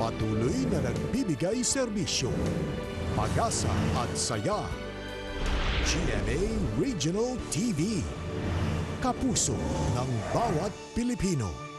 patuloy na nagbibigay serbisyo, pag-asa at saya. GMA Regional TV, kapuso ng bawat Pilipino.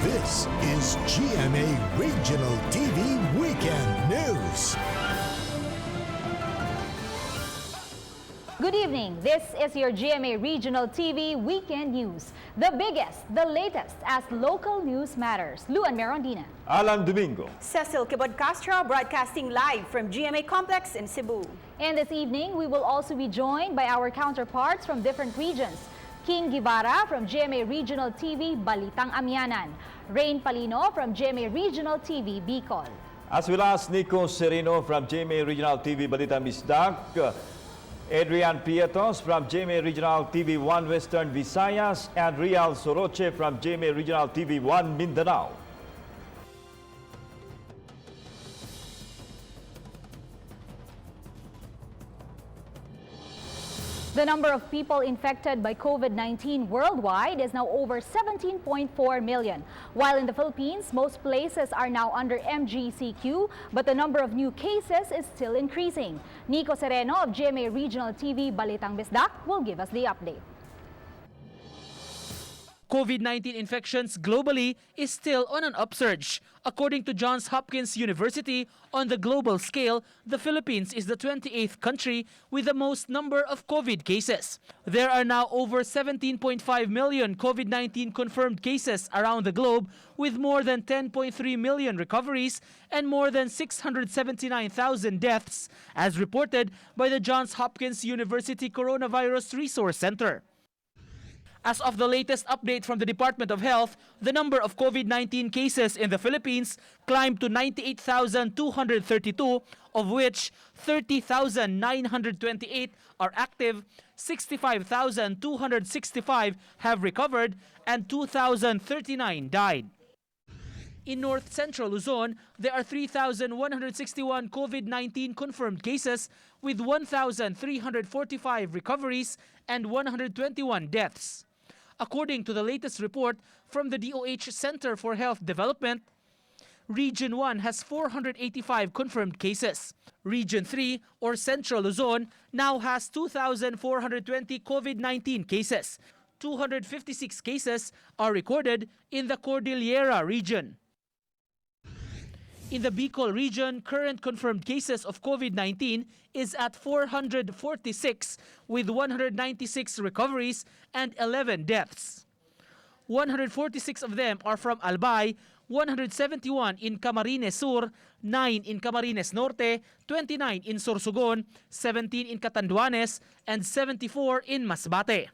This is GMA Regional TV Weekend News. Good evening. This is your GMA Regional TV Weekend News. The biggest, the latest as local news matters. Luan Merondina. Alan Domingo. Cecil Kibod Castro broadcasting live from GMA Complex in Cebu. And this evening, we will also be joined by our counterparts from different regions. King Guevara from GMA Regional TV Balitang Amianan, Rain Palino from GMA Regional TV Bicol, As well as Nico Serino from GMA Regional TV Balitang Misdag, Adrian Pietos from GMA Regional TV 1 Western Visayas, and Rial Soroche from GMA Regional TV 1 Mindanao. The number of people infected by COVID-19 worldwide is now over 17.4 million. While in the Philippines, most places are now under MGCQ, but the number of new cases is still increasing. Nico Sereno of GMA Regional TV Balitang Bisdak will give us the update. COVID-19 infections globally is still on an upsurge. According to Johns Hopkins University, on the global scale, the Philippines is the 28th country with the most number of COVID cases. There are now over 17.5 million COVID-19 confirmed cases around the globe, with more than 10.3 million recoveries and more than 679,000 deaths, as reported by the Johns Hopkins University Coronavirus Resource Center. As of the latest update from the Department of Health, the number of COVID-19 cases in the Philippines climbed to 98,232, of which 30,928 are active, 65,265 have recovered, and 2,039 died. In North Central Luzon, there are 3,161 COVID-19 confirmed cases with 1,345 recoveries and 121 deaths. According to the latest report from the DOH Center for Health Development, Region 1 has 485 confirmed cases. Region 3, or Central Luzon, now has 2,420 COVID-19 cases. 256 cases are recorded in the Cordillera region. In the Bicol region, current confirmed cases of COVID-19 is at 446 with 196 recoveries and 11 deaths. 146 of them are from Albay, 171 in Camarines Sur, 9 in Camarines Norte, 29 in Sorsogon, 17 in Catanduanes, and 74 in Masbate.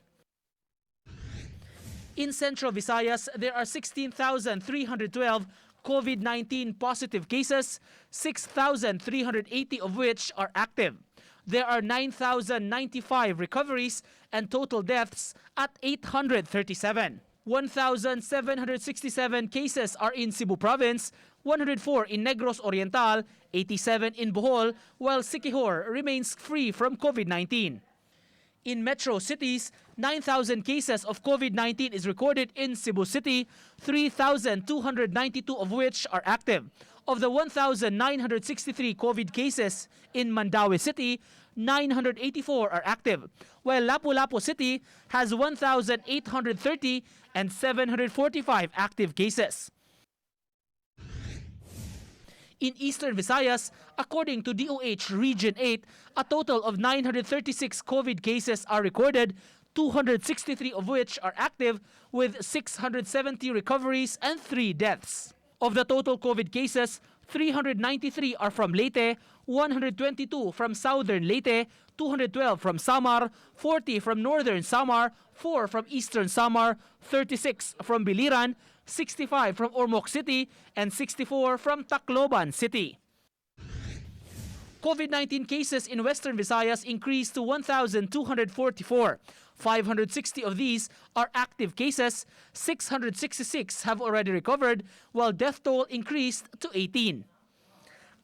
In Central Visayas, there are 16,312 COVID-19 positive cases, 6,380 of which are active. There are 9,095 recoveries and total deaths at 837. 1,767 cases are in Cebu Province, 104 in Negros Oriental, 87 in Bohol, while Siquijor remains free from COVID-19. In metro cities, 9,000 cases of COVID-19 is recorded in Cebu City, 3,292 of which are active. Of the 1,963 COVID cases in Mindanao City, 984 are active, while Lapu-Lapu City has 1,830 and 745 active cases. In Eastern Visayas, according to DOH Region 8, a total of 936 COVID cases are recorded, 263 of which are active, with 670 recoveries and 3 deaths. Of the total COVID cases, 393 are from Leyte, 122 from Southern Leyte, 212 from Samar, 40 from Northern Samar, 4 from Eastern Samar, 36 from Biliran, 65 from Ormoc City, and 64 from Tacloban City. COVID-19 cases in Western Visayas increased to 1,244. 560 of these are active cases, 666 have already recovered, while death toll increased to 18.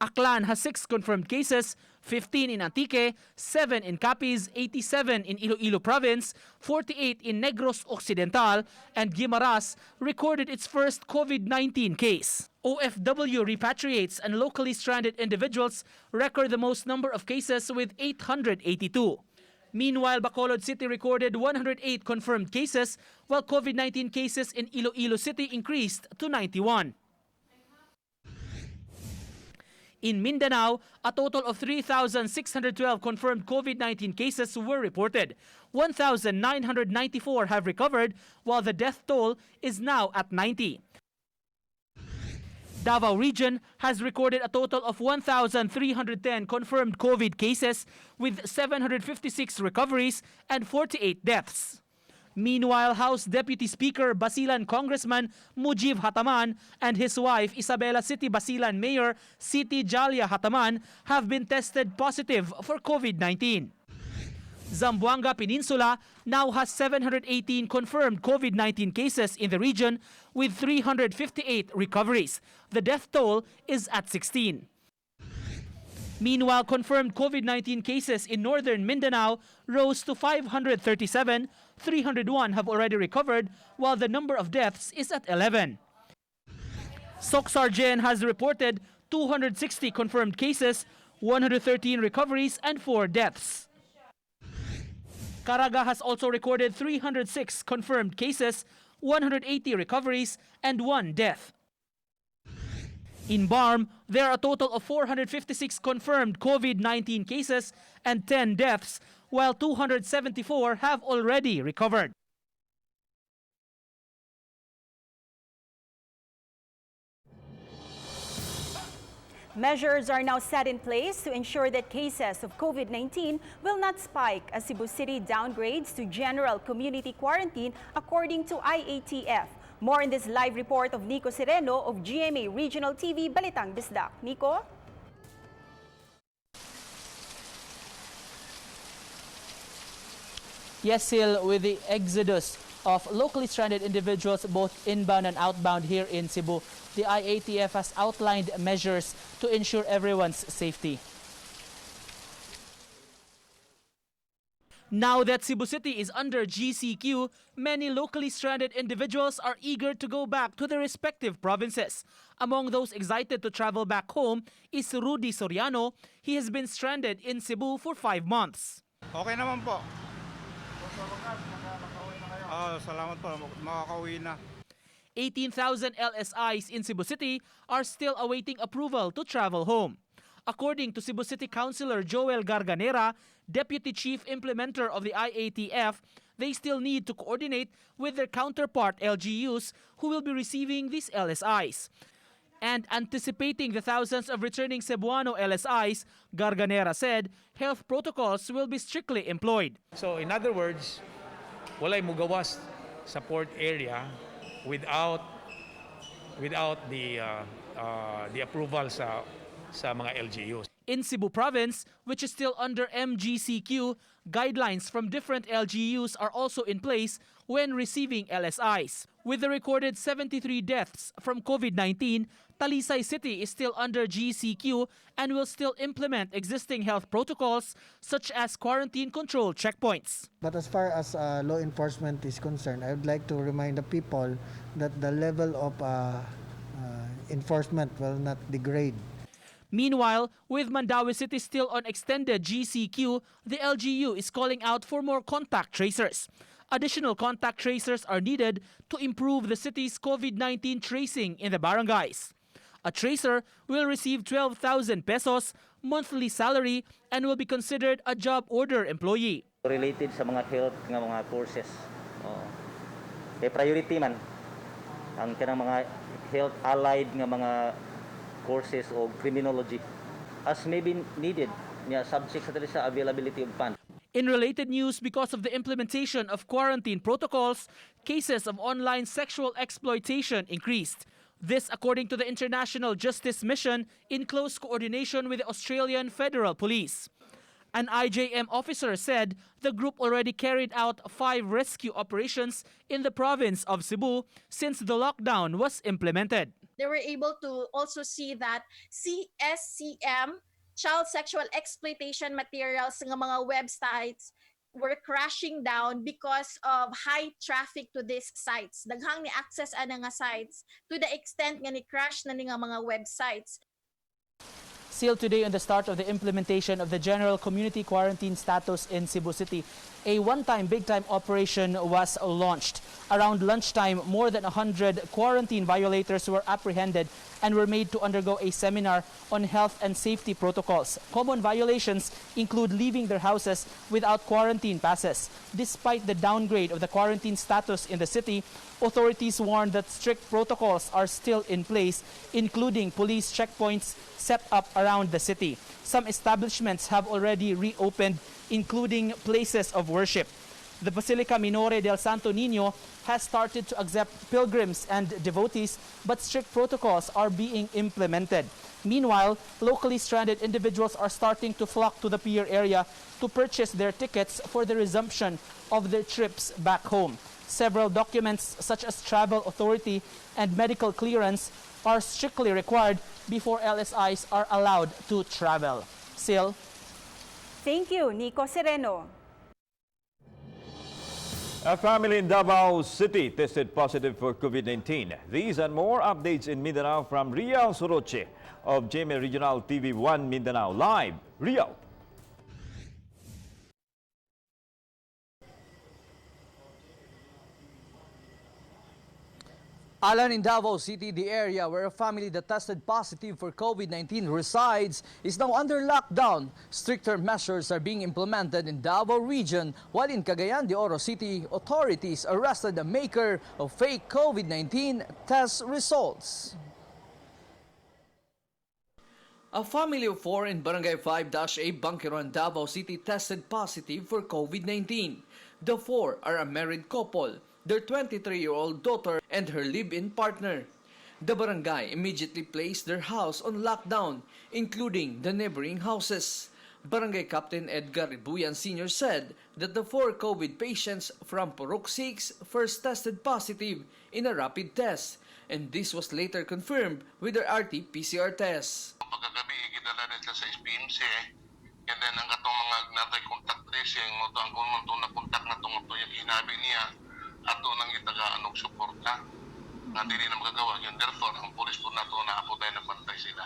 Aklan has 6 confirmed cases, 15 in Antique, 7 in Capiz, 87 in Iloilo Province, 48 in Negros Occidental, and Guimaras recorded its first COVID-19 case. OFW repatriates and locally stranded individuals record the most number of cases with 882. Meanwhile, Bacolod City recorded 108 confirmed cases, while COVID-19 cases in Iloilo City increased to 91. In Mindanao, a total of 3,612 confirmed COVID-19 cases were reported. 1,994 have recovered, while the death toll is now at 90. Davao region has recorded a total of 1,310 confirmed COVID cases, with 756 recoveries and 48 deaths. Meanwhile, House Deputy Speaker Basilan Congressman Mujib Hataman and his wife Isabela City Basilan Mayor Siti Jalia Hataman have been tested positive for COVID-19. Zamboanga Peninsula now has 718 confirmed COVID-19 cases in the region, with 358 recoveries. The death toll is at 16. Meanwhile, confirmed COVID-19 cases in northern Mindanao rose to 537. 301 have already recovered, while the number of deaths is at 11. Socsargen has reported 260 confirmed cases, 113 recoveries, and 4 deaths. Caraga has also recorded 306 confirmed cases, 180 recoveries, and 1 death. In Barm, there are a total of 456 confirmed COVID-19 cases and 10 deaths, while 274 have already recovered. Measures are now set in place to ensure that cases of COVID-19 will not spike as Cebu City downgrades to general community quarantine according to IATF. More in this live report of Nico Sereno of GMA Regional TV Balitang Bisdak. Nico? Yes, Sil, with the exodus of locally stranded individuals both inbound and outbound here in Cebu, the IATF has outlined measures to ensure everyone's safety. Now that Cebu City is under GCQ, many locally stranded individuals are eager to go back to their respective provinces. Among those excited to travel back home is Rudy Soriano. He has been stranded in Cebu for 5 months. Okay naman po. Salamat po, makakauwi na. 18,000 LSIs in Cebu City are still awaiting approval to travel home. According to Cebu City Councilor Joel Garganera, Deputy Chief Implementer of the IATF, they still need to coordinate with their counterpart LGUs who will be receiving these LSIs. And anticipating the thousands of returning Cebuano LSIs, Garganera said health protocols will be strictly employed. So in other words, walay mugawas sa port area without the approval sa mga LGUs. In Cebu Province, which is still under MGCQ, guidelines from different LGUs are also in place when receiving LSIs. With the recorded 73 deaths from COVID-19, Talisay City is still under GCQ and will still implement existing health protocols such as quarantine control checkpoints. But as far as law enforcement is concerned, I would like to remind the people that the level of enforcement will not degrade. Meanwhile, with Mandaue City still on extended GCQ, the LGU is calling out for more contact tracers. Additional contact tracers are needed to improve the city's COVID-19 tracing in the barangays. A tracer will receive 12,000 pesos monthly salary and will be considered a job order employee. Related sa mga health nga mga courses. Priority man ang kanang mga health allied nga mga courses o criminology as may be needed niya subject sa availability of funds. In related news, because of the implementation of quarantine protocols, cases of online sexual exploitation increased. This according to the International Justice Mission in close coordination with the Australian Federal Police. An IJM officer said the group already carried out 5 rescue operations in the province of Cebu since the lockdown was implemented. They were able to also see that CSCM, child sexual exploitation materials ng mga websites were crashing down because of high traffic to these sites. Daghang ni access ana nga sites to the extent nga ni crash na ni nga mga websites. Still today on the start of the implementation of the general community quarantine status in Cebu City, a one-time big-time operation was launched. Around lunchtime, more than 100 quarantine violators were apprehended and were made to undergo a seminar on health and safety protocols. Common violations include leaving their houses without quarantine passes. Despite the downgrade of the quarantine status in the city, authorities warned that strict protocols are still in place, including police checkpoints set up around the city. Some establishments have already reopened, including places of worship. The Basilica Minore del Santo Niño has started to accept pilgrims and devotees, but strict protocols are being implemented. Meanwhile, locally stranded individuals are starting to flock to the pier area to purchase their tickets for the resumption of their trips back home. Several documents such as travel authority and medical clearance are strictly required before LSIs are allowed to travel. Sil. Thank you, Nico Sereno. A family in Davao City tested positive for COVID-19. These and more updates in Mindanao from Rial Soroche of GMA Regional TV 1 Mindanao. Live, Rial. Alan, in Davao City, the area where a family that tested positive for COVID-19 resides is now under lockdown. Stricter measures are being implemented in Davao region, while in Cagayan de Oro City, authorities arrested the maker of fake COVID-19 test results. A family of 4 in Barangay 5-A Bangkiron, Davao City tested positive for COVID-19. The 4 are a married couple, their 23-year-old daughter and her live-in partner. The barangay immediately placed their house on lockdown, including the neighboring houses. Barangay Captain Edgar Ribuyan Sr. said that the 4 COVID patients from Purok 6 first tested positive in a rapid test, and this was later confirmed with their RT-PCR test. Pagkagabi, gidala nila sa SPMC, and then ang katong mga natay contact tracing, mo ang kung na contact na itong yung hinabi niya, ato nang itaga anong suporta nga dili na magagawa yun. Therefore, ang polis po nato na ako tayo nabantay sila.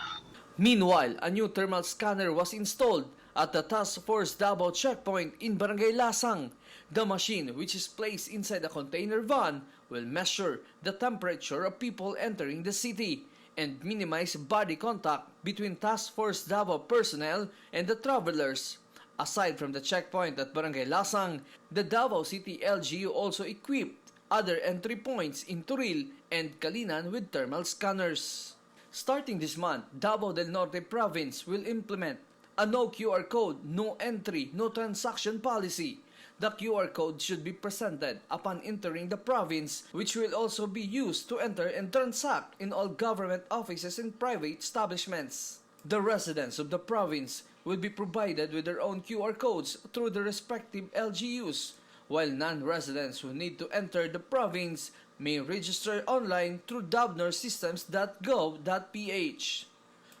Meanwhile, a new thermal scanner was installed at the Task Force Davao checkpoint in Barangay Lasang. The machine, which is placed inside a container van, will measure the temperature of people entering the city and minimize body contact between Task Force Davao personnel and the travelers. Aside from the checkpoint at Barangay Lasang, the Davao City LGU also equipped other entry points in Turil and Calinan with thermal scanners. Starting this month, Davao del Norte Province will implement a no QR code, no entry, no transaction policy. The QR code should be presented upon entering the province, which will also be used to enter and transact in all government offices and private establishments. The residents of the province will be provided with their own QR codes through the respective LGUs, while non-residents who need to enter the province may register online through davnersystems.gov.ph.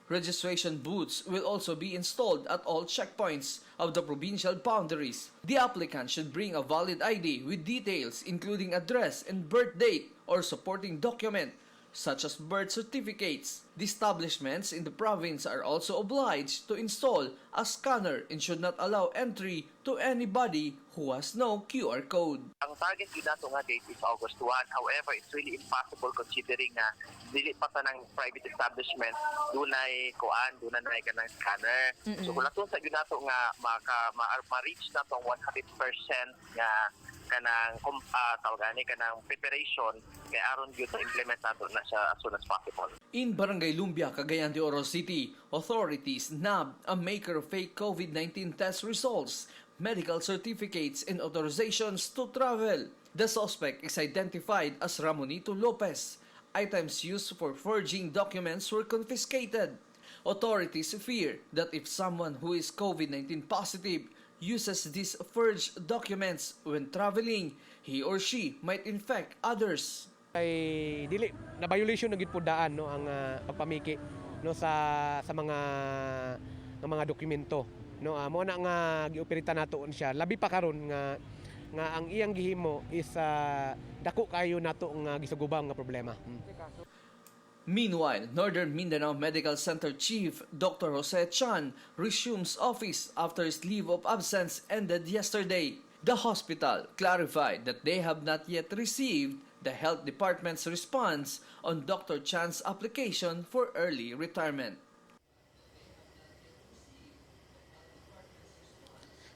Registration booths will also be installed at all checkpoints of the provincial boundaries. The applicant should bring a valid ID with details including address and birth date or supporting document such as birth certificates. The establishments in the province are also obliged to install a scanner and should not allow entry to anybody who has no QR code. Ang target yun nato nga date is August 1. However, it's really impossible considering na dili pa ta ng private establishment dunay kuan, dunay kanang scanner. So kung nato sa yun nato nga ma-reach na tong 100% nga kanang kanang preparation kay aron gyud to implement nato na siya as soon as possible. In Barangay Lumbia, Cagayan de Oro City, authorities nabbed a maker of fake COVID-19 test results, medical certificates, and authorizations to travel. The suspect is identified as Ramonito Lopez. Items used for forging documents were confiscated. Authorities fear that if someone who is COVID-19 positive uses these forged documents when traveling, he or she might infect others. Ay dili na violation na gid po daan no ang pagpamiki no sa mga dokumento no mo na nga gioperita nato siya labi pa karon nga ang iyang gihimo is dako kayo nato nga gisugubang nga problema. Meanwhile, Northern Mindanao Medical Center Chief Dr. Jose Chan resumes office after his leave of absence ended yesterday. The hospital clarified that they have not yet received the Health Department's response on Dr. Chan's application for early retirement.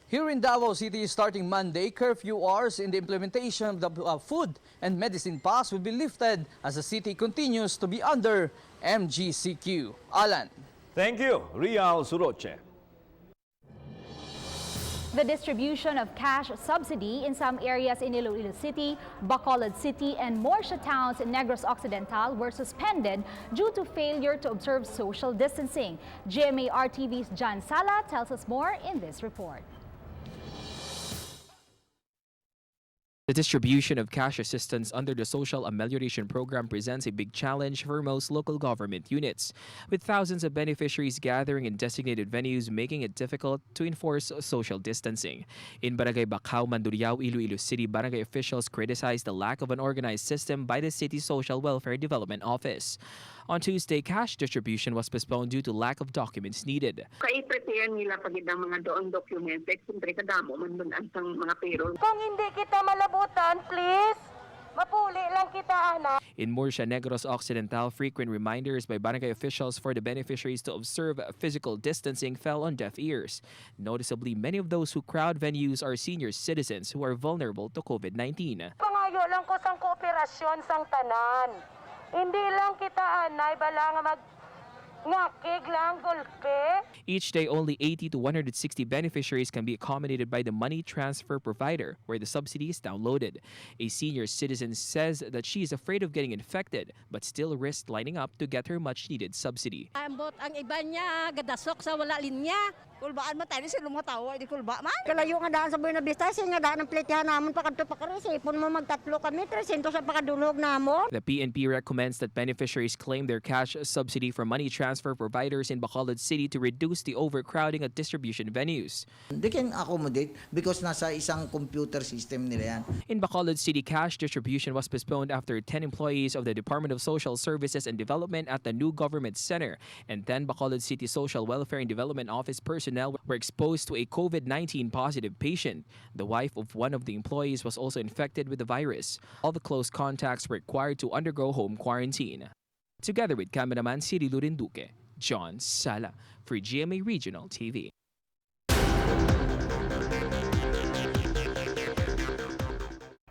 Here in Davao City, starting Monday, curfew hours in the implementation of the food and medicine pass will be lifted as the city continues to be under MGCQ. Alan. Thank you, Real Suroche. The distribution of cash subsidy in some areas in Iloilo City, Bacolod City, and Morsha towns in Negros Occidental were suspended due to failure to observe social distancing. GMA RTV's John Sala tells us more in this report. The distribution of cash assistance under the Social Amelioration Program presents a big challenge for most local government units, with thousands of beneficiaries gathering in designated venues making it difficult to enforce social distancing. In Barangay Bacau, Mandurriao, Iloilo City, barangay officials criticized the lack of an organized system by the city's Social Welfare Development Office. On Tuesday, cash distribution was postponed due to lack of documents needed. Kai-prepare nila pagid ang mga doon documents, siyempre kadamo man doon ang mga payroll. Kung hindi kita malabutan, please, mapuli lang kita, ana. In Morsha, Negros Occidental, frequent reminders by barangay officials for the beneficiaries to observe physical distancing fell on deaf ears. Noticeably, many of those who crowd venues are senior citizens who are vulnerable to COVID-19. Pangayo lang ko sang kooperasyon sang tanan. Hindi lang kita anay bala nga ngakig lang gulpe. Each day, only 80 to 160 beneficiaries can be accommodated by the money transfer provider, where the subsidy is downloaded. A senior citizen says that she is afraid of getting infected, but still risks lining up to get her much-needed subsidy. Ambot ang iba niya, gadasok sa wala linya. Kulbaan mo tayo sa lumang tawo, di kulba man. Kalayo nga daan sa Buena Vista, nga daan ang pletihan namon pakadto pakaro, ipon mo magtatlo kami, 300 sa pakadulog namon. The PNP recommends that beneficiaries claim their cash subsidy from money transfer providers in Bacolod City to reduce the overcrowding at distribution venues. They can accommodate because nasa isang computer system nila yan. In Bacolod City, cash distribution was postponed after 10 employees of the Department of Social Services and Development at the new government center and 10 Bacolod City Social Welfare and Development Office personnel were exposed to a COVID-19 positive patient. The wife of one of the employees was also infected with the virus. All the close contacts were required to undergo home quarantine. Together with cameraman Siri Lurinduque, John Sala for GMA Regional TV.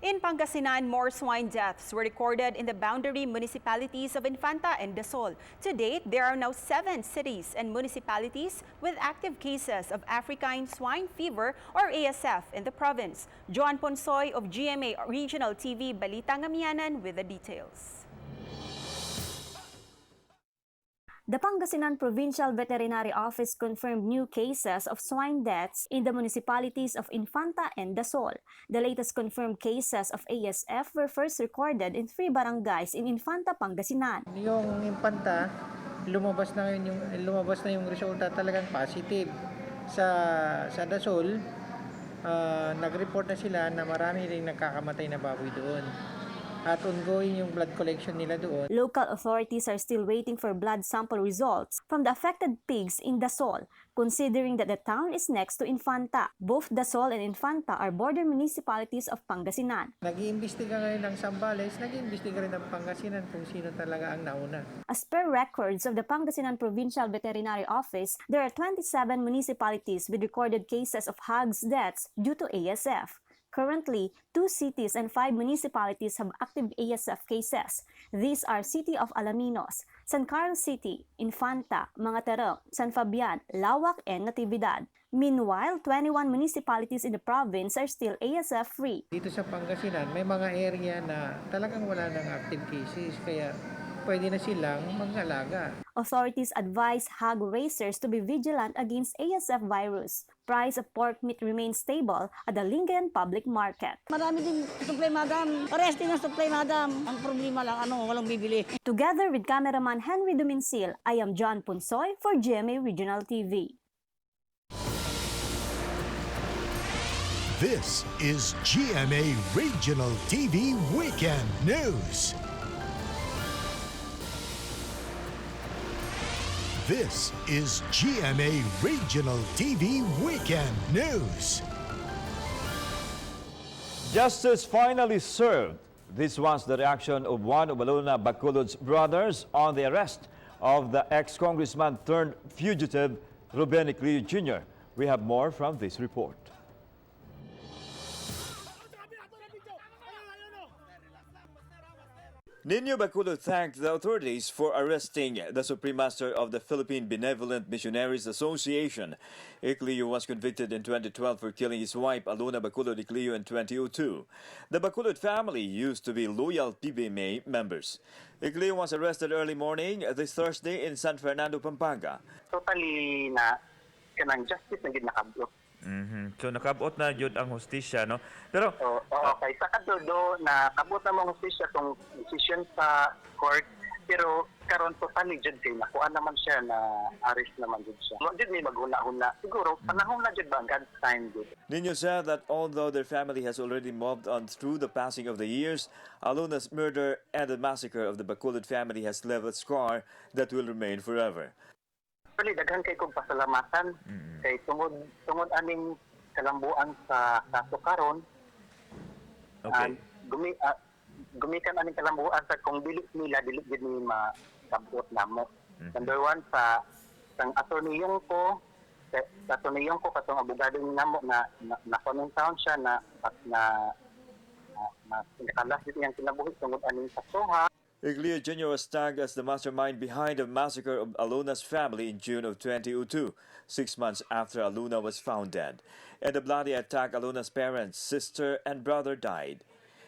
In Pangasinan, more swine deaths were recorded in the boundary municipalities of Infanta and Dasol. To date, there are now 7 cities and municipalities with active cases of African swine fever or ASF in the province. Joan Ponsoy of GMA Regional TV Balita Ngamianan with the details. The Pangasinan Provincial Veterinary Office confirmed new cases of swine deaths in the municipalities of Infanta and Dasol. The latest confirmed cases of ASF were first recorded in 3 barangays in Infanta, Pangasinan. Yung Infanta, lumabas na yung resulta talagang positive. Sa Dasol, nag-report na sila na marami ring nagkakamatay na baboy doon. At ongoing yung blood collection nila doon. Local authorities are still waiting for blood sample results from the affected pigs in Dasol, considering that the town is next to Infanta. Both Dasol and Infanta are border municipalities of Pangasinan. Nag-iimbestiga ngayon ng Zambales, nag-iimbestiga rin ng Pangasinan kung sino talaga ang nauna. As per records of the Pangasinan Provincial Veterinary Office, there are 27 municipalities with recorded cases of hogs deaths due to ASF. Currently, 2 cities and 5 municipalities have active ASF cases. These are City of Alaminos, San Carlos City, Infanta, Mangaterang, San Fabian, Lawak, and Natividad. Meanwhile, 21 municipalities in the province are still ASF-free. Dito sa Pangasinan, may mga area na talagang wala ng active cases, kaya pwede na silang mag-alaga. Authorities advise hog raisers to be vigilant against ASF virus. Price of pork meat remains stable at the Lingayen Public Market. Marami din supply, madam. Parehas din ang supply, madam. Ang problema lang, walang bibili. Together with cameraman Henry Duminsil, I am John Punsoy for GMA Regional TV. This is GMA Regional TV Weekend News. This is GMA Regional TV Weekend News. Justice finally served. This was the reaction of one of Alona Bacolod's brothers on the arrest of the ex-congressman turned fugitive Ruben Ecleo Jr. We have more from this report. Nino Bacolod thanked the authorities for arresting the Supreme Master of the Philippine Benevolent Missionaries Association. Ecleo was convicted in 2012 for killing his wife, Alona Bacolod Ecleo, in 2002. The Bacolod family used to be loyal PBMA members. Ecleo was arrested early morning this Thursday in San Fernando, Pampanga. Totally na kanang justice na gid nakabot. So nakabot na yun ang hustisya, no? Pero okay, sa kadudo na kabot na mong hustisya tong decision sa court, pero karon totally jud kay nakuha naman siya na arrest naman jud siya. Mo jud may maghuna-huna. Siguro panahon na jud ba God's time jud. Nino said that although their family has already moved on through the passing of the years, Alona's murder and the massacre of the Bacolod family has left a scar that will remain forever. Actually, daghan kay kong pasalamatan kay tungod aning kalambuan sa kaso karon. Okay. Gumikan aning kalambuan sa kung dili nila dili gid ni makabot namo. Number 1 sa sang attorneyong ko katong abogado ni namo na comment siya na nakalas dito yang kinabuhi tungod aning kaso. Ecleo Jr. was tagged as the mastermind behind the massacre of Alona's family in June of 2002, 6 months after Alona was found dead. In the bloody attack, Alona's parents, sister, and brother died.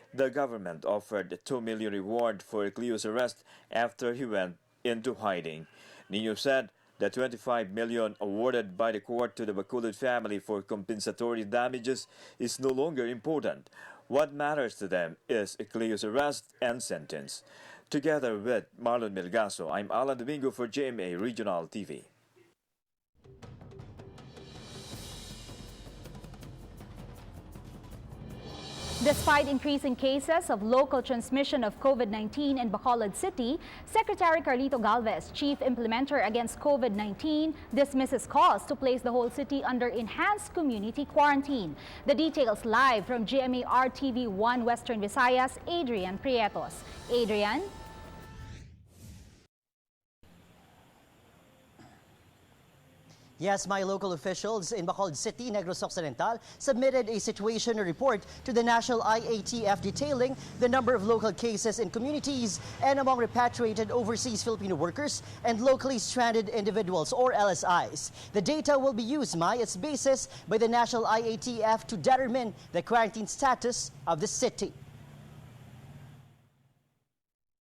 The government offered a 2 million reward for Ecleo's arrest after he went into hiding. Nino said the 25 million awarded by the court to the Bacolod family for compensatory damages is no longer important. What matters to them is Ecleo's arrest and sentence. Together with Marlon Melgaso, I'm Alan Domingo for GMA Regional TV. Despite increasing cases of local transmission of COVID-19 in Bacolod City, Secretary Carlito Galvez, chief implementer against COVID-19, dismisses calls to place the whole city under enhanced community quarantine. The details live from GMA RTV1 Western Visayas, Adrian Prietos. Adrian? Yes, my local officials in Bacolod City, Negros Occidental, submitted a situation report to the National IATF detailing the number of local cases in communities and among repatriated overseas Filipino workers and locally stranded individuals, or LSIs. The data will be used, as basis by the National IATF to determine the quarantine status of the city.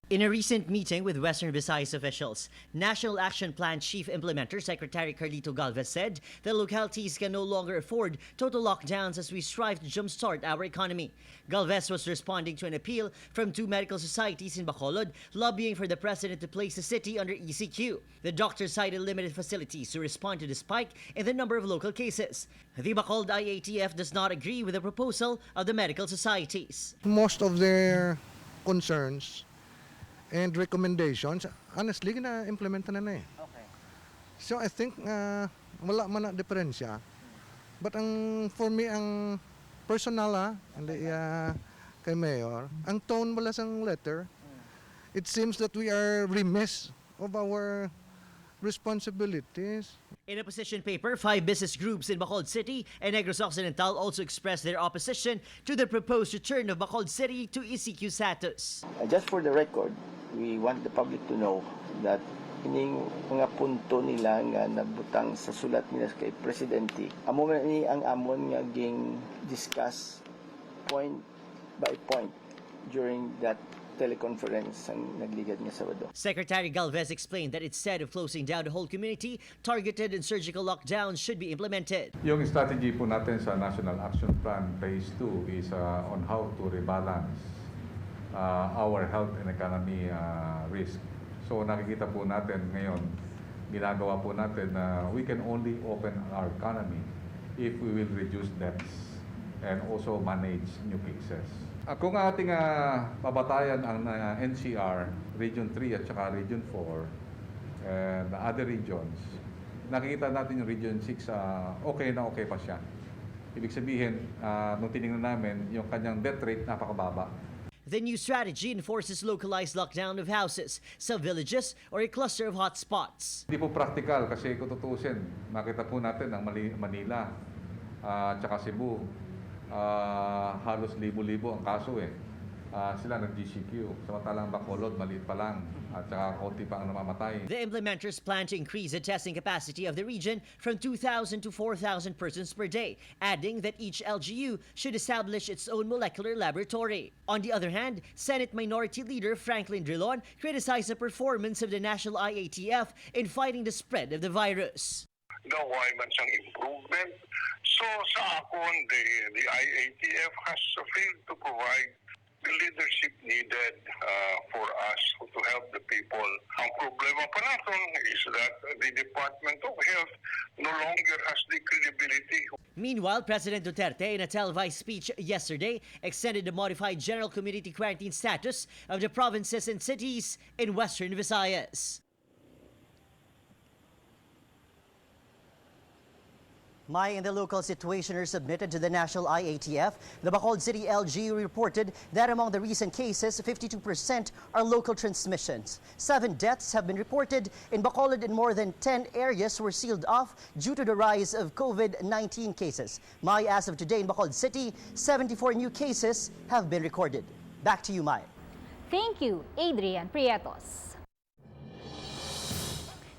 In a recent meeting with Western Visayas officials, National Action Plan Chief Implementer Secretary Carlito Galvez said that localities can no longer afford total lockdowns as we strive to jumpstart our economy. Galvez was responding to an appeal from 2 medical societies in Bacolod lobbying for the president to place the city under ECQ. The doctors cited limited facilities to respond to the spike in the number of local cases. The Bacolod IATF does not agree with the proposal of the medical societies. Most of their concerns and recommendations, honestly, na-implement na eh. Okay. So I think wala man na diferensya. But for me, ang personal kay Mayor, ang tone wala sang letter. It seems that we are remiss of our responsibilities. In a position paper, 5 business groups in Bacolod City and Negros Occidental also expressed their opposition to the proposed return of Bacolod City to ECQ status. Just for the record, we want the public to know that ining mga punto nila nga nabutang sa sulat nila kay Presidente, amo man ni ang amon nga ging discuss point by point during that teleconference ang nagligad nga Sabado. Secretary Galvez explained that instead of closing down the whole community, targeted and surgical lockdowns should be implemented. Yung strategy po natin sa National Action Plan Phase 2 is on how to rebalance our health and economy risk. So nakikita po natin ngayon, ginagawa po natin na we can only open our economy if we will reduce deaths and also manage new cases. Kung ating pabatayan ang NCR, Region 3 at saka Region 4 and other regions, nakikita natin yung Region 6 okay na okay pa siya. Ibig sabihin, nung tinignan namin, yung kanyang death rate napakababa. The new strategy enforces localized lockdown of houses, sub-villages, or a cluster of hotspots. Hindi po practical kasi kung tutusin, nakita po natin ang Manila at saka Cebu, halos libo-libo ang kaso eh. Sila nag-GCQ. Samantalang Bacolod, maliit pa lang at saka konti pa ang namamatay. The implementers plan to increase the testing capacity of the region from 2,000 to 4,000 persons per day, adding that each LGU should establish its own molecular laboratory. On the other hand, Senate Minority Leader Franklin Drilon criticized the performance of the National IATF in fighting the spread of the virus. Gaway man siyang improvement. So sa akon, the IATF has failed to provide the leadership needed for us to help the people. Ang problema pa natin is that the Department of Health no longer has the credibility. Meanwhile, President Duterte, in a televised speech yesterday, extended the modified general community quarantine status of the provinces and cities in Western Visayas. In the local situationer submitted to the National IATF, the Bacolod City LGU reported that among the recent cases, 52% are local transmissions. 7 deaths have been reported in Bacolod and more than 10 areas were sealed off due to the rise of COVID-19 cases. As of today in Bacolod City, 74 new cases have been recorded. Back to you, Mai. Thank you, Adrian Prietos.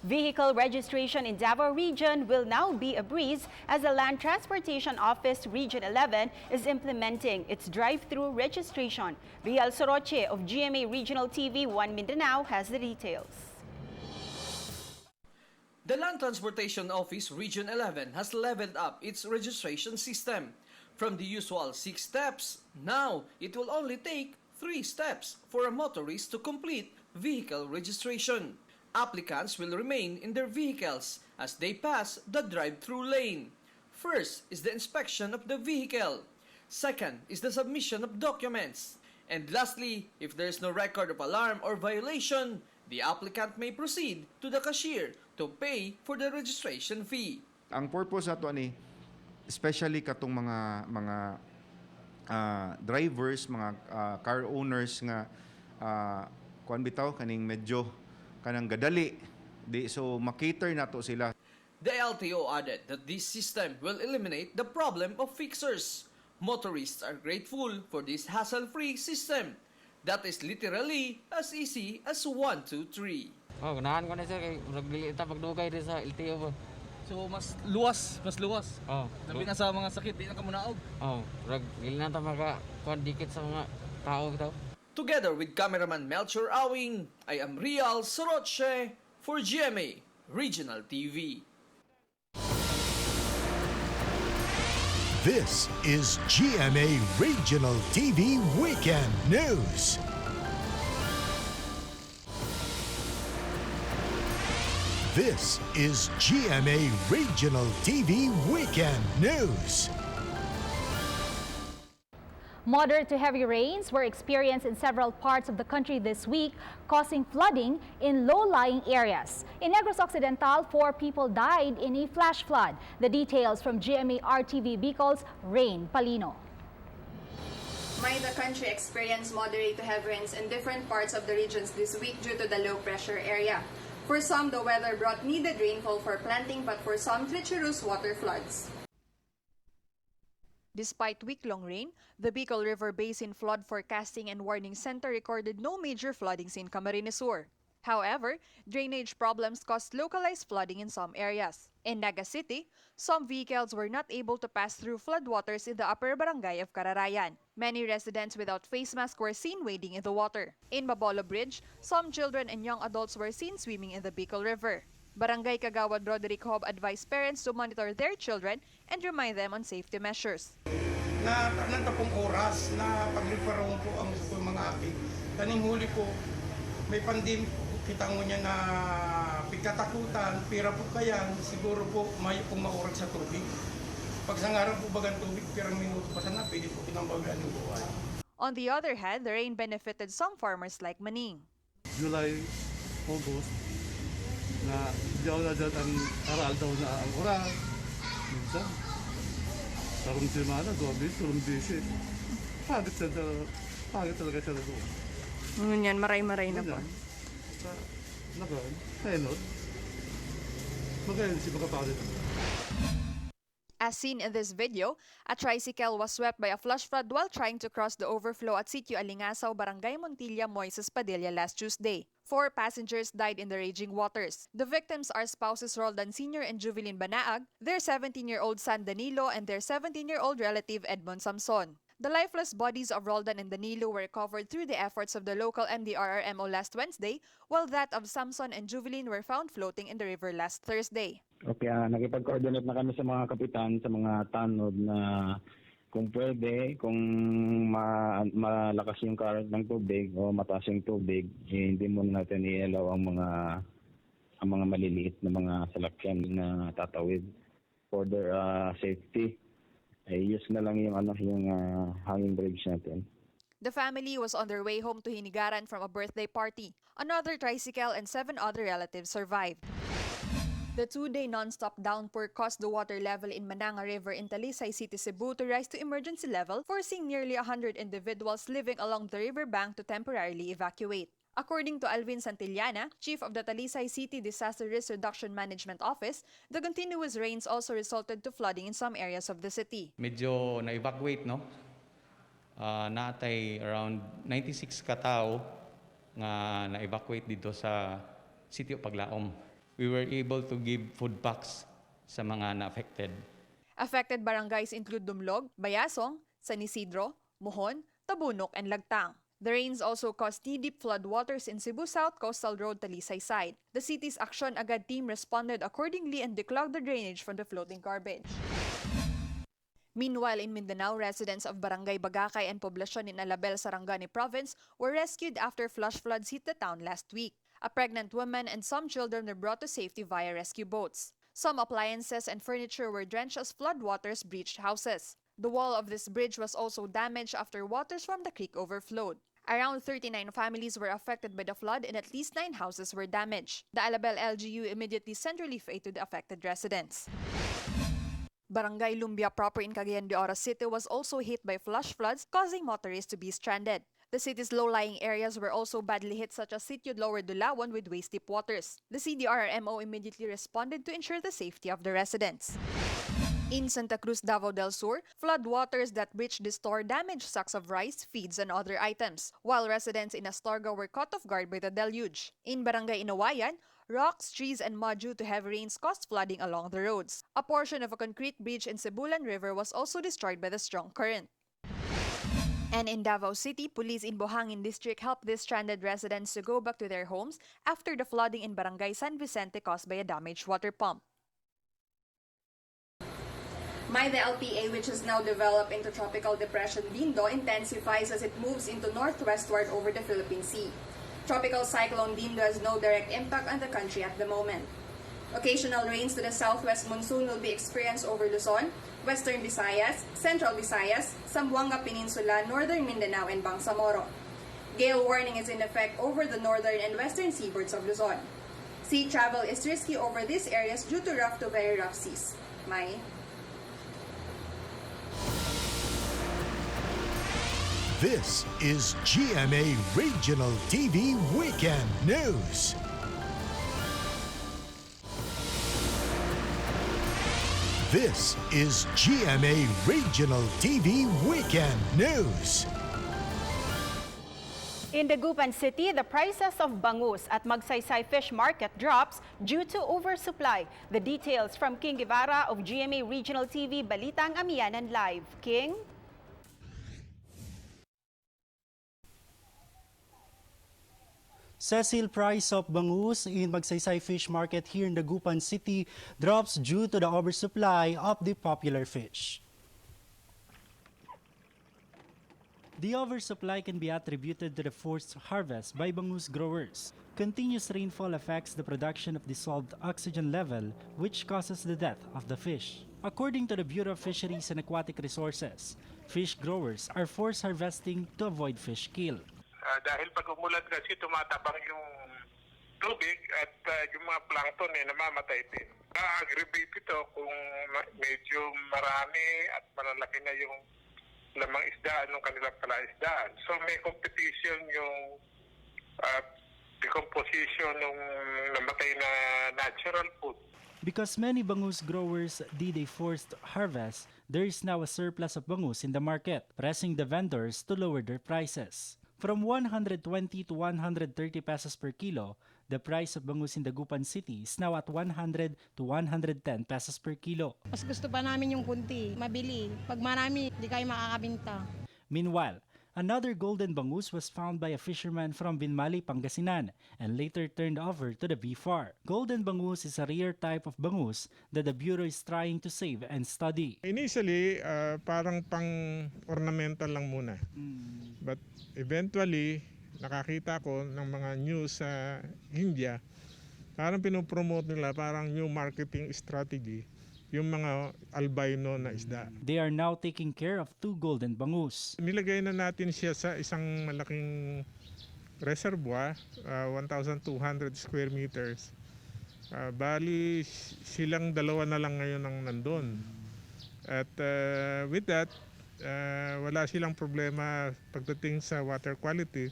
Vehicle registration in Davao region will now be a breeze as the Land Transportation Office Region 11 is implementing its drive-through registration. Rial Soroche of GMA Regional TV 1 Mindanao has the details. The Land Transportation Office Region 11 has leveled up its registration system. From the usual 6 steps, now it will only take 3 steps for a motorist to complete vehicle registration. Applicants will remain in their vehicles as they pass the drive-through lane. First is the inspection of the vehicle. Second is the submission of documents. And lastly, if there is no record of alarm or violation, the applicant may proceed to the cashier to pay for the registration fee. Ang purpose ato ani, especially katong mga drivers, mga car owners nga kuan bitaw kaning medyo kanang gadali so makater nato sila. The LTO added that this system will eliminate the problem of fixers. Motorists are grateful for this hassle-free system that is literally as easy as 1, 2, 3. Ganahan ko na sir kay naglilita pagdugay din sa LTO. So mas luwas. Labi na sa mga sakit di na kamunaog. Gili na ta maka dikit sa mga tao bitaw. Together with cameraman Melchor Awing, I am Real Soroche for GMA Regional TV. This is GMA Regional TV Weekend News. This is GMA Regional TV Weekend News. Moderate to heavy rains were experienced in several parts of the country this week, causing flooding in low-lying areas. In Negros Occidental, 4 people died in a flash flood. The details from GMA RTV Bicol's Rain Palino. The country experienced moderate to heavy rains in different parts of the regions this week due to the low-pressure area. For some, the weather brought needed rainfall for planting, but for some, treacherous water floods. Despite week-long rain, the Bicol River Basin Flood Forecasting and Warning Center recorded no major floodings in Camarines Sur. However, drainage problems caused localized flooding in some areas. In Naga City, some vehicles were not able to pass through floodwaters in the upper barangay of Cararayan. Many residents without face masks were seen wading in the water. In Bacolod Bridge, some children and young adults were seen swimming in the Bicol River. Barangay Kagawad Roderick Hob advised parents to monitor their children and remind them on safety measures. Na pong oras na pagliparoon po ang mga api. Kaning huli po, may pandemic po. Kita mo niya na pagkatakutan, pira po kayan, siguro po may pong maurag sa tubig. Pag sangarap po bagang tubig, pirang minuto pa sana, pwede po pinambagaan ng buhay. On the other hand, the rain benefited some farmers like Maning. July, August, na diyaw na dyan ang aral daw na ang oras. Minsan, sarong semana, 2 beses, 3 beses. Pagit talaga siya na doon. Ngunyan, maray-maray na po. As seen in this video, a tricycle was swept by a flash flood while trying to cross the overflow at Sitio Alingasaw, Barangay Montilla, Moises Padilla last Tuesday. 4 passengers died in the raging waters. The victims are spouses Roldan Sr. and Juvelin Banaag, their 17-year-old son Danilo, and their 17-year-old relative Edmond Samson. The lifeless bodies of Roldan and Danilo were recovered through the efforts of the local MDRRMO last Wednesday, while that of Samson and Juvelin were found floating in the river last Thursday. Okay, nakipag-coordinate na kami sa mga kapitan, sa mga tanod na kung pwede, kung malakas yung current ng tubig o mataas yung tubig, hindi muna natin i-allow ang mga maliliit na mga salakyan na tatawid for their safety. Use na lang yung hanging bridge natin. The family was on their way home to Hinigaran from a birthday party. Another tricycle and 7 other relatives survived. The 2-day non-stop downpour caused the water level in Mananga River in Talisay City, Cebu to rise to emergency level, forcing nearly 100 individuals living along the riverbank to temporarily evacuate. According to Alvin Santillana, chief of the Talisay City Disaster Risk Reduction Management Office, the continuous rains also resulted to flooding in some areas of the city. Medyo na-evacuate, no? Natay around 96 katao nga na-evacuate dito sa City of Paglaom. We were able to give food packs sa mga na-affected. Affected barangays include Dumlog, Bayasong, San Isidro, Mohon, Tabunok, and Lagtang. The rains also caused knee-deep floodwaters in Cebu South Coastal Road, Talisay side. The city's Action Agad team responded accordingly and declogged the drainage from the floating garbage. Meanwhile, in Mindanao, residents of Barangay Bagakay and Poblacion in Alabel, Sarangani Province were rescued after flash floods hit the town last week. A pregnant woman and some children were brought to safety via rescue boats. Some appliances and furniture were drenched as floodwaters breached houses. The wall of this bridge was also damaged after waters from the creek overflowed. Around 39 families were affected by the flood and at least 9 houses were damaged. The Alabel LGU immediately sent relief aid to the affected residents. Barangay Lumbia proper in Cagayan de Oro City was also hit by flash floods, causing motorists to be stranded. The city's low-lying areas were also badly hit, such as Sitio Lower Dulawan with waist-deep waters. The CDRRMO immediately responded to ensure the safety of the residents. In Santa Cruz, Davao del Sur, floodwaters that breached the store damaged sacks of rice, feeds, and other items, while residents in Astorga were caught off guard by the deluge. In Barangay Inawayan, rocks, trees, and mud due to heavy rains caused flooding along the roads. A portion of a concrete bridge in Cebulan River was also destroyed by the strong current. And in Davao City, police in Bohangin district helped these stranded residents to go back to their homes after the flooding in Barangay San Vicente caused by a damaged water pump. The LPA, which has now developed into Tropical Depression Dindo, intensifies as it moves into northwestward over the Philippine Sea. Tropical Cyclone Dindo has no direct impact on the country at the moment. Occasional rains to the southwest monsoon will be experienced over Luzon, Western Visayas, Central Visayas, Zamboanga Peninsula, Northern Mindanao, and Bangsamoro. Gale warning is in effect over the northern and western seaboards of Luzon. Sea travel is risky over these areas due to rough to very rough seas. This is GMA Regional TV Weekend News. This is GMA Regional TV Weekend News. In Dagupan City, the prices of bangus at Magsaysay Fish Market drops due to oversupply. The details from King Guevara of GMA Regional TV Balitang Amiyanan Live. King? Cecil, price of bangus in Magsaysay Fish Market here in Dagupan City drops due to the oversupply of the popular fish. The oversupply can be attributed to the forced harvest by bangus growers. Continuous rainfall affects the production of dissolved oxygen level, which causes the death of the fish. According to the Bureau of Fisheries and Aquatic Resources, fish growers are forced harvesting to avoid fish kill. Dahil pag umulan kasi tumatabang yung tubig at yung mga plankton namamatay din. Aggravate ito kung medyo marami at malalaki na yung lamang isdaan ng kanilang palaisdaan. So may competition yung decomposition ng namatay na natural food. Because many bangus growers did a forced harvest, there is now a surplus of bangus in the market, pressing the vendors to lower their prices. From 120 to 130 pesos per kilo, the price of bangus in Dagupan City is now at 100 to 110 pesos per kilo. Mas gusto pa namin yung kunti, mabili. Pag marami, di kayo makakabinta. Meanwhile, another golden bangus was found by a fisherman from Binmali, Pangasinan, and later turned over to the BFAR. Golden bangus is a rare type of bangus that the Bureau is trying to save and study. Initially, parang pang-ornamental lang muna. But eventually, nakakita ko ng mga news sa India, parang pinopromote nila parang new marketing strategy, yung mga albino na isda. They are now taking care of 2 golden bangus. Nilagay na natin siya sa isang malaking reservoir, 1,200 square meters. Bali, silang dalawa na lang ngayon ang nandun. At with that, wala silang problema pagdating sa water quality.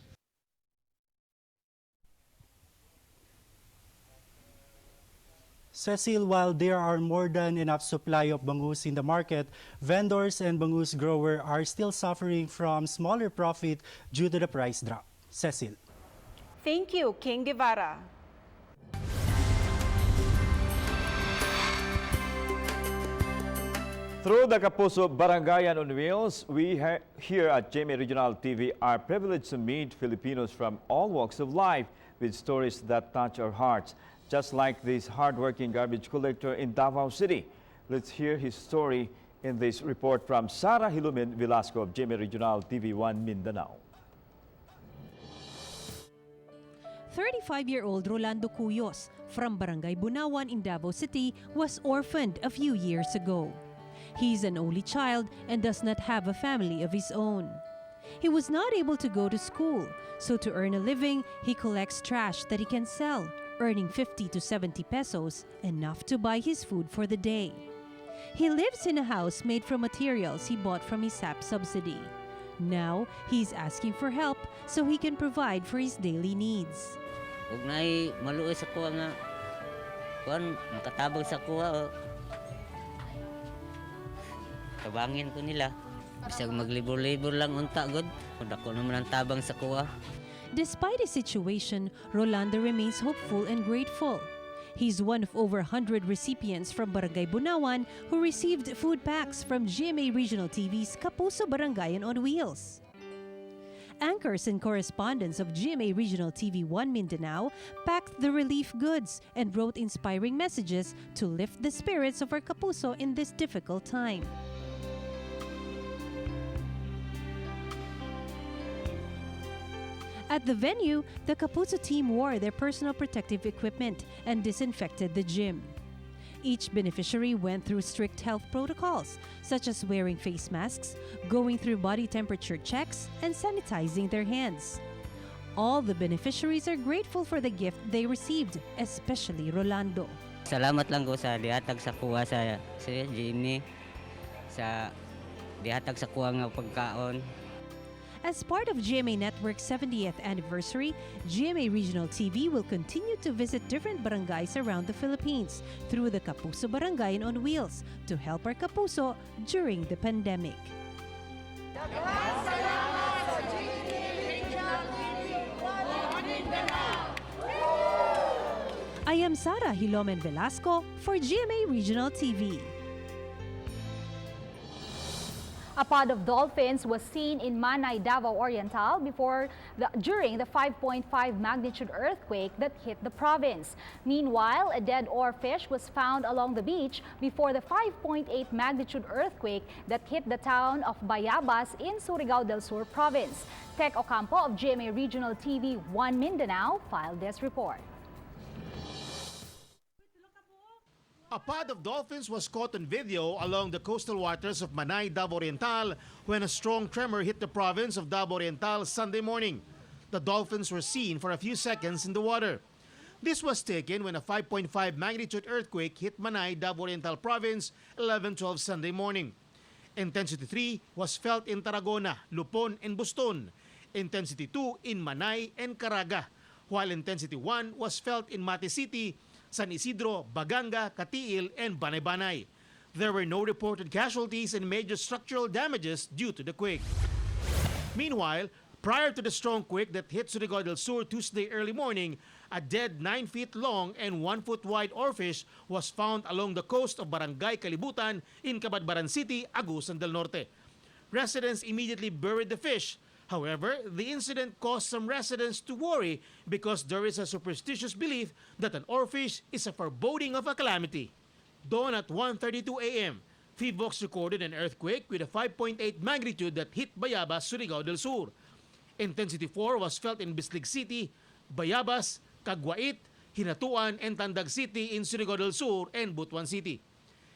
Cecil, while there are more than enough supply of bangus in the market, vendors and bangus growers are still suffering from smaller profit due to the price drop. Cecil. Thank you, King Guevara. Through the Kapuso Barangayan on Wheels, we here at GMA Regional TV are privileged to meet Filipinos from all walks of life with stories that touch our hearts, just like this hardworking garbage collector in Davao City. Let's hear his story in this report from Sara Hilumin Velasco of GMA Regional TV 1 Mindanao. 35-year-old Rolando Cuyos from Barangay Bunawan in Davao City was orphaned a few years ago. He's an only child and does not have a family of his own. He was not able to go to school, so to earn a living, he collects trash that he can sell, earning 50 to 70 pesos, enough to buy his food for the day. He lives in a house made from materials he bought from his SAP subsidy. Now, he's asking for help so he can provide for his daily needs. Huwag na maluoy sa kuha nga. Kuhan, makatabang sa kuha. Tabangin ko nila. Bisag maglibor-libor lang unta god. Kung ako naman ang tabang sa kuha. Despite his situation, Rolando remains hopeful and grateful. He's one of over 100 recipients from Barangay Bunawan who received food packs from GMA Regional TV's Kapuso Barangayan on Wheels. Anchors and correspondents of GMA Regional TV 1 Mindanao packed the relief goods and wrote inspiring messages to lift the spirits of our kapuso in this difficult time. At the venue, the Kapuso team wore their personal protective equipment and disinfected the gym. Each beneficiary went through strict health protocols, such as wearing face masks, going through body temperature checks, and sanitizing their hands. All the beneficiaries are grateful for the gift they received, especially Rolando. Salamat lang ko sa dihatag sa kuha sa GMA, sa dihatag sa kuha nga pagkaon. As part of GMA Network's 70th anniversary, GMA Regional TV will continue to visit different barangays around the Philippines through the Kapuso Barangayan on Wheels to help our kapuso during the pandemic. I am Sara Hilomen Velasco for GMA Regional TV. A pod of dolphins was seen in Manay, Davao Oriental during the 5.5 magnitude earthquake that hit the province. Meanwhile, a dead oarfish was found along the beach before the 5.8 magnitude earthquake that hit the town of Bayabas in Surigao del Sur province. Tech Ocampo of GMA Regional TV 1 Mindanao filed this report. A pod of dolphins was caught on video along the coastal waters of Manay, Davao Oriental when a strong tremor hit the province of Davao Oriental Sunday morning. The dolphins were seen for a few seconds in the water. This was taken when a 5.5 magnitude earthquake hit Manay, Davao Oriental province 11:12 Sunday morning. Intensity 3 was felt in Tarragona, Lupon, and Buston. Intensity 2 in Manay and Caraga, while Intensity 1 was felt in Mati City, San Isidro, Baganga, Katiil, and Banay-Banay. There were no reported casualties and major structural damages due to the quake. Meanwhile, prior to the strong quake that hit Surigao del Sur Tuesday early morning, a dead 9 feet long and 1 foot wide oarfish was found along the coast of Barangay Kalibutan in Cabadbaran City, Agusan del Norte. Residents immediately buried the fish. However, the incident caused some residents to worry because there is a superstitious belief that an oarfish is a foreboding of a calamity. Dawn at 1:32 a.m., Feebox recorded an earthquake with a 5.8 magnitude that hit Bayabas, Surigao del Sur. Intensity 4 was felt in Bislig City, Bayabas, Caguait, Hinatuan, and Tandag City in Surigao del Sur and Butuan City.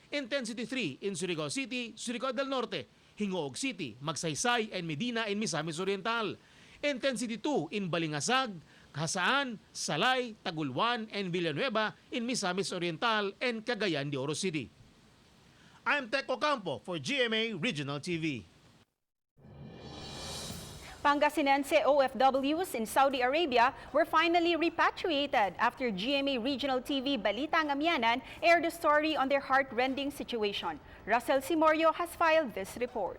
Intensity 3 in Surigao City, Surigao del Norte, Hingoog City, Magsaysay, and Medina in Misamis Oriental. Intensity 2 in Balingasag, Hasaan, Salay, Tagulwan, and Villanueva in Misamis Oriental and Cagayan de Oro City. I'm Tech Ocampo for GMA Regional TV. Pangasinense OFWs in Saudi Arabia were finally repatriated after GMA Regional TV Balitang Amyanan aired a story on their heart-rending situation. Russell Simorio has filed this report.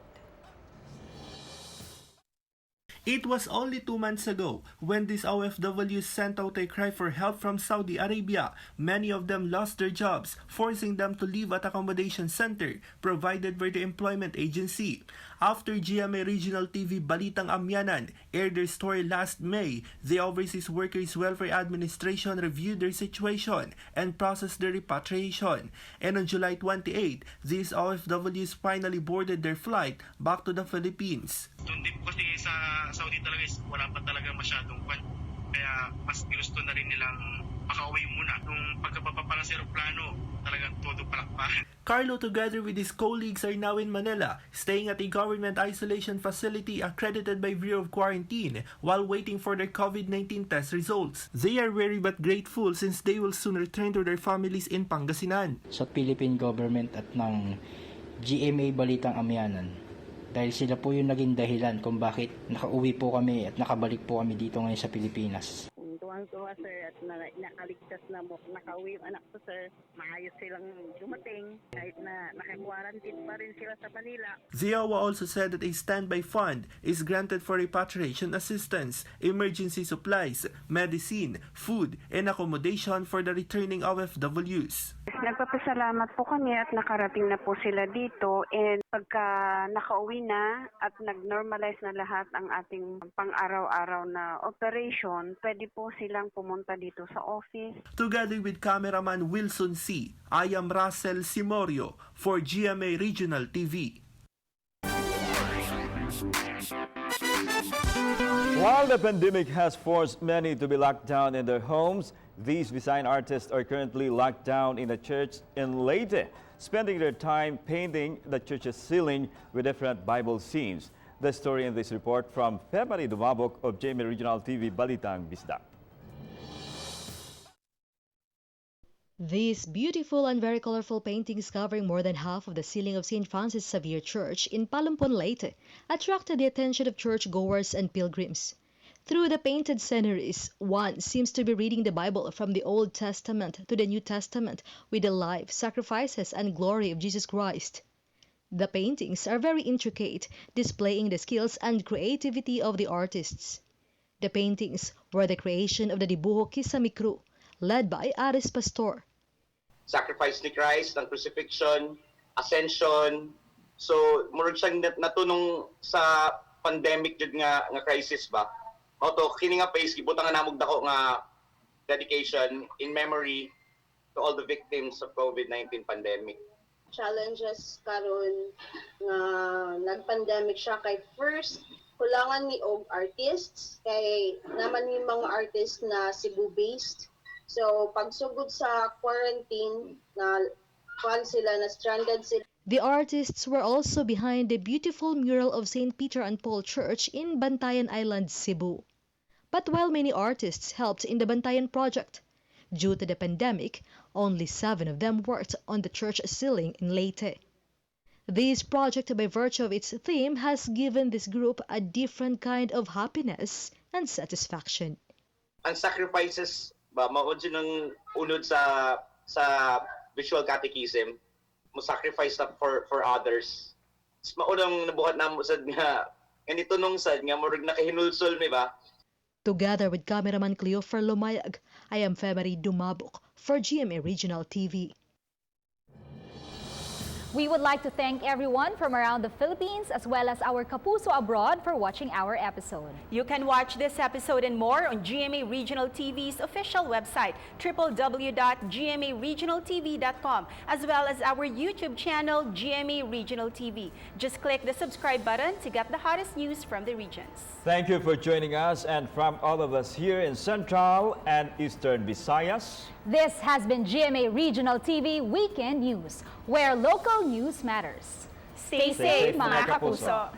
It was only 2 months ago when these OFWs sent out a cry for help from Saudi Arabia. Many of them lost their jobs, forcing them to live at accommodation center provided by the employment agency. After GMA Regional TV Balitang Amyanan aired their story last May, the Overseas Workers Welfare Administration reviewed their situation and processed their repatriation. And on July 28, these OFWs finally boarded their flight back to the Philippines. Hindi po kasi sa Saudi talaga wala pa talaga masyadong pan. Kaya mas ginusto na rin nilang makauwi muna. Nung pagkapapapala sa aeroplano, talagang todo palakpakan. Carlo, together with his colleagues, are now in Manila, staying at a government isolation facility accredited by Bureau of Quarantine while waiting for their COVID-19 test results. They are weary but grateful since they will soon return to their families in Pangasinan. Sa Philippine government at ng GMA Balitang Amyanan, dahil sila po yung naging dahilan kung bakit nakauwi po kami at nakabalik po kami dito ngayon sa Pilipinas. Tuwang-tuwa sir at nakaligtas na mo, nakauwi yung anak ko sir, maayos silang dumating kahit na naka-quarantine pa rin sila sa Manila. Ziawa also said that a standby fund is granted for repatriation assistance, emergency supplies, medicine, food, and accommodation for the returning OFWs. Nagpapasalamat po kami at nakarating na po sila dito, and pagka nakauwi na at nag-normalize na lahat ang ating pang-araw-araw na operation, pwede po silang pumunta dito sa office. Together with cameraman Wilson C., I am Russell Simorio for GMA Regional TV. While the pandemic has forced many to be locked down in their homes, these Visayan artists are currently locked down in a church in Leyte, spending their time painting the church's ceiling with different Bible scenes. The story in this report from February Dumabok of GMA Regional TV Balitang Bisdak. These beautiful and very colorful paintings covering more than half of the ceiling of St. Francis Xavier Church in Palumpon, Leyte attracted the attention of churchgoers and pilgrims. Through the painted sceneries, one seems to be reading the Bible from the Old Testament to the New Testament with the life, sacrifices, and glory of Jesus Christ. The paintings are very intricate, displaying the skills and creativity of the artists. The paintings were the creation of the Dibuho Kisame crew, led by Aris Pastor. Sacrifice ni Christ, ang crucifixion, ascension. So, murag siyang natunong sa pandemic jud nga crisis ba. Oto kini nga face gibutang nga namog dako nga dedication in memory to all the victims of COVID-19 pandemic. Challenges karon nga nag-pandemic siya kay first kulangan ni og artists kay naman ni mga artists na Cebu based. So pagsugod sa quarantine na sila na stranded sila. The artists were also behind the beautiful mural of St. Peter and Paul Church in Bantayan Island, Cebu. But while many artists helped in the Bantayan project, due to the pandemic, only 7 of them worked on the church ceiling in Leyte. This project, by virtue of its theme, has given this group a different kind of happiness and satisfaction. Ang sacrifices ba mao jud ng unod sa visual catechism, mo sacrifice na for others. Maunang nabuhat namo sad nga ganito nung sad nga murag nakahinulsol mi ba. Together with cameraman Cleofer Lumayag, I am February Dumabok for GMA Regional TV. We would like to thank everyone from around the Philippines as well as our Kapuso abroad for watching our episode. You can watch this episode and more on GMA Regional TV's official website, www.gmaregionaltv.com, as well as our YouTube channel, GMA Regional TV. Just click the subscribe button to get the hottest news from the regions. Thank you for joining us, and from all of us here in Central and Eastern Visayas, this has been GMA Regional TV Weekend News, where local news matters. Stay safe, mga kapuso!